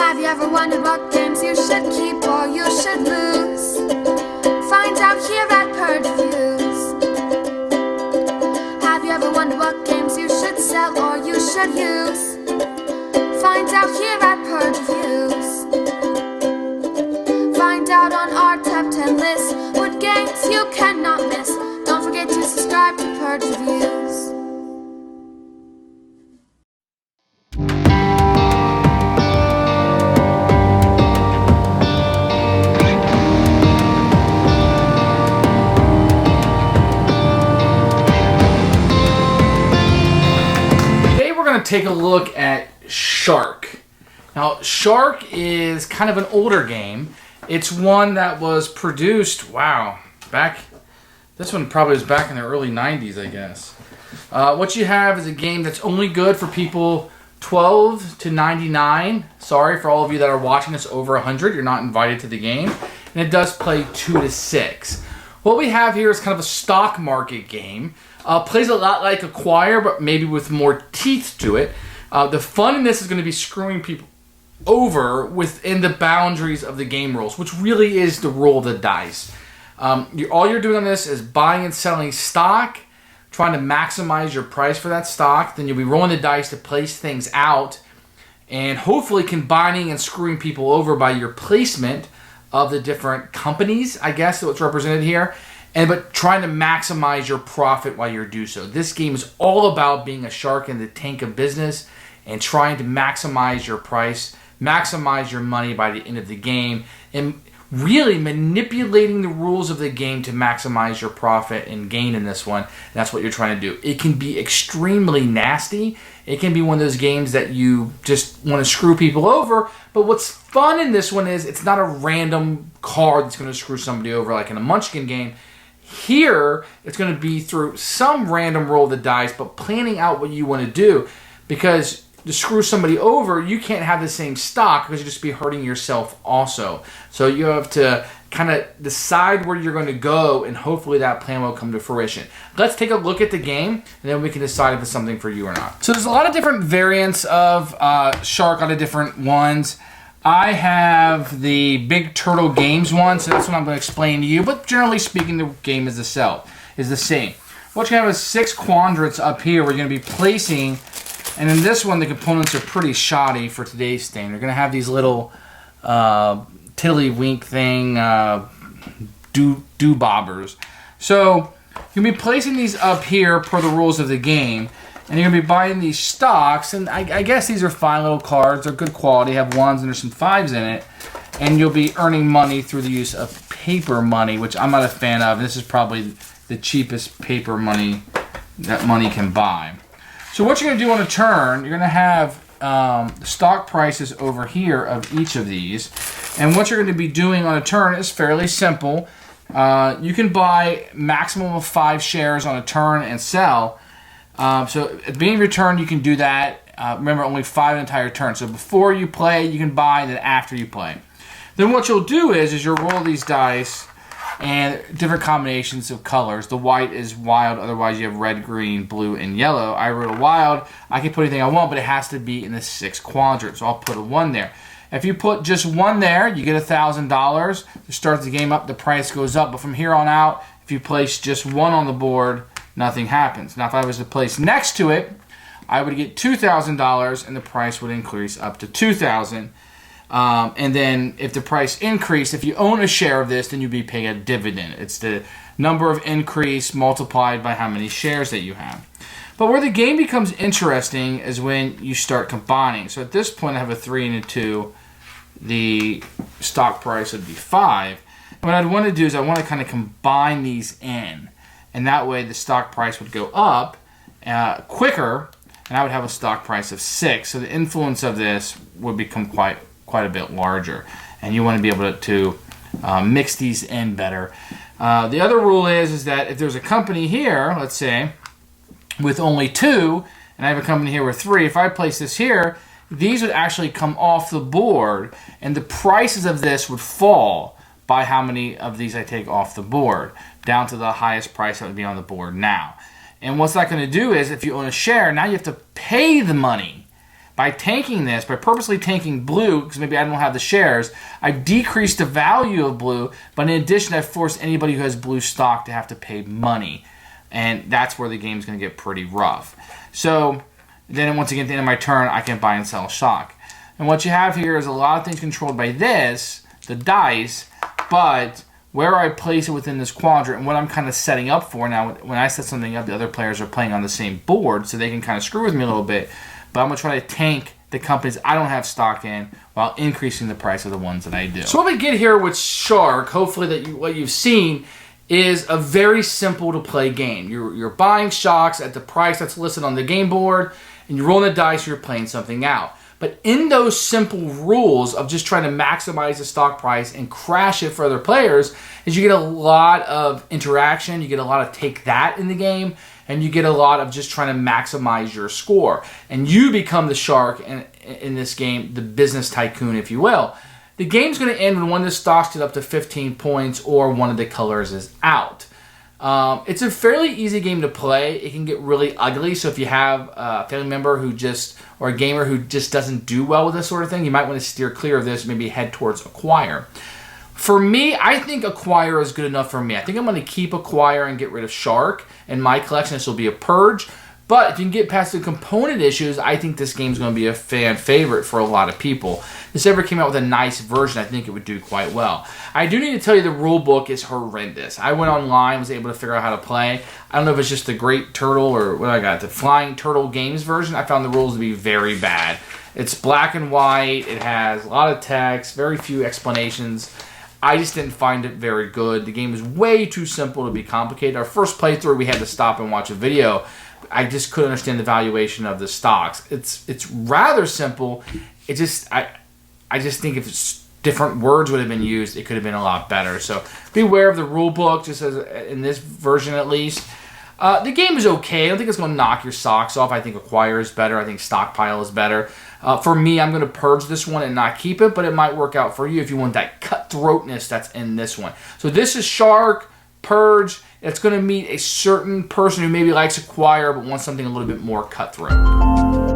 Have you ever wondered what games you should keep or you should lose? Find out here at Purge Reviews. Have you ever wondered what games you should sell or you should use? Find out here at Purge Reviews. Find out on our top 10 list what games you cannot miss. Don't forget to subscribe to Purge Reviews. Take a look at Shark. Now, Shark is kind of an older game. It's one that was produced, this one probably was back in the early 90s, I guess. What you have is a game that's only good for people 12 to 99. Sorry for all of you that are watching this over 100. You're not invited to the game. And it does play 2 to 6. What we have here is kind of a stock market game. Plays a lot like Acquire, but maybe with more teeth to it. The fun in this is going to be screwing people over within the boundaries of the game rules, which really is the roll of the dice. All you're doing on this is buying and selling stock, trying to maximize your price for that stock. Then you'll be rolling the dice to place things out, and hopefully combining and screwing people over by your placement of the different companies, I guess, that's represented here. But trying to maximize your profit while you do so. This game is all about being a shark in the tank of business and trying to maximize your price, maximize your money by the end of the game, and really manipulating the rules of the game to maximize your profit and gain in this one. That's what you're trying to do. It can be extremely nasty. It can be one of those games that you just want to screw people over. But what's fun in this one is it's not a random card that's going to screw somebody over like in a Munchkin game. Here, it's going to be through some random roll of the dice, but planning out what you want to do. Because to screw somebody over, you can't have the same stock because you'll just be hurting yourself also. So you have to kind of decide where you're going to go, and hopefully that plan will come to fruition. Let's take a look at the game, and then we can decide if it's something for you or not. So there's a lot of different variants of Shark on the different ones. I have the Big Turtle Games one, so that's what I'm going to explain to you. But generally speaking, the game is the same. What you have is 6 quadrants up here. We're going to be placing, and in this one, the components are pretty shoddy for today's thing. They're going to have these little tiddlywink thing, do-bobbers. So you'll be placing these up here per the rules of the game. And you're going to be buying these stocks, and I guess these are fine little cards. They're good quality, have 1s and there's some 5s in it. And you'll be earning money through the use of paper money, which I'm not a fan of. This is probably the cheapest paper money that money can buy. So what you're going to do on a turn, you're going to have stock prices over here of each of these. And what you're going to be doing on a turn is fairly simple. You can buy maximum of 5 shares on a turn and sell. So at the beginning of your turn, you can do that. Remember, only 5 an entire turn. So before you play, you can buy, and then after you play. Then what you'll do is you'll roll these dice and different combinations of colors. The white is wild. Otherwise, you have red, green, blue, and yellow. I rolled a wild. I can put anything I want, but it has to be in the 6th quadrant. So I'll put a 1 there. If you put just 1 there, you get $1,000. To start the game up, the price goes up. But from here on out, if you place just 1 on the board, nothing happens. Now, if I was to place next to it, I would get $2,000, and the price would increase up to $2,000. And then if the price increased, if you own a share of this, then you'd be paying a dividend. It's the number of increase multiplied by how many shares that you have. But where the game becomes interesting is when you start combining. So at this point, I have a 3 and a 2. The stock price would be 5. What I'd want to do is I want to kind of combine these in. And that way the stock price would go up quicker, and I would have a stock price of 6. So the influence of this would become quite a bit larger. And you want to be able to mix these in better. The other rule is that if there's a company here, let's say, with only 2, and I have a company here with 3, if I place this here, these would actually come off the board, and the prices of this would fall by how many of these I take off the board, down to the highest price that would be on the board now. And what's that going to do is, if you own a share, now you have to pay the money by tanking this, by purposely tanking blue, because maybe I don't have the shares, I've decreased the value of blue, but in addition, I've forced anybody who has blue stock to have to pay money. And that's where the game's going to get pretty rough. So then once I get to the end of my turn, I can buy and sell stock. And what you have here is a lot of things controlled by this, the dice, but where I place it within this quadrant and what I'm kind of setting up for now, when I set something up, the other players are playing on the same board, so they can kind of screw with me a little bit. But I'm going to try to tank the companies I don't have stock in while increasing the price of the ones that I do. So what we get here with Shark, hopefully that what you've seen, is a very simple to play game. You're buying stocks at the price that's listed on the game board, and you're rolling the dice, you're playing something out. But in those simple rules of just trying to maximize the stock price and crash it for other players, is you get a lot of interaction, you get a lot of take that in the game, and you get a lot of just trying to maximize your score. And you become the shark in this game, the business tycoon, if you will. The game's going to end when one of the stocks get up to 15 points or one of the colors is out. It's a fairly easy game to play. It can get really ugly, so if you have a family member or a gamer who just doesn't do well with this sort of thing, you might want to steer clear of this, maybe head towards Acquire. For me, I think Acquire is good enough for me. I think I'm going to keep Acquire and get rid of Shark in my collection. This will be a Purge. But if you can get past the component issues, I think this game's going to be a fan favorite for a lot of people. If this ever came out with a nice version, I think it would do quite well. I do need to tell you the rule book is horrendous. I went online, was able to figure out how to play. I don't know if it's just the Great Turtle or what I got, the Flying Turtle Games version. I found the rules to be very bad. It's black and white. It has a lot of text, very few explanations. I just didn't find it very good. The game is way too simple to be complicated. Our first playthrough, we had to stop and watch a video. I just couldn't understand the valuation of the stocks. It's rather simple. I just think if different words would have been used, it could have been a lot better. So beware of the rule book, just as in this version at least. The game is okay. I don't think it's going to knock your socks off. I think Acquire is better. I think Stockpile is better. For me, I'm going to purge this one and not keep it, but it might work out for you if you want that cutthroatness that's in this one. So this is Shark, Purge. It's going to meet a certain person who maybe likes Acquire but wants something a little bit more cutthroat.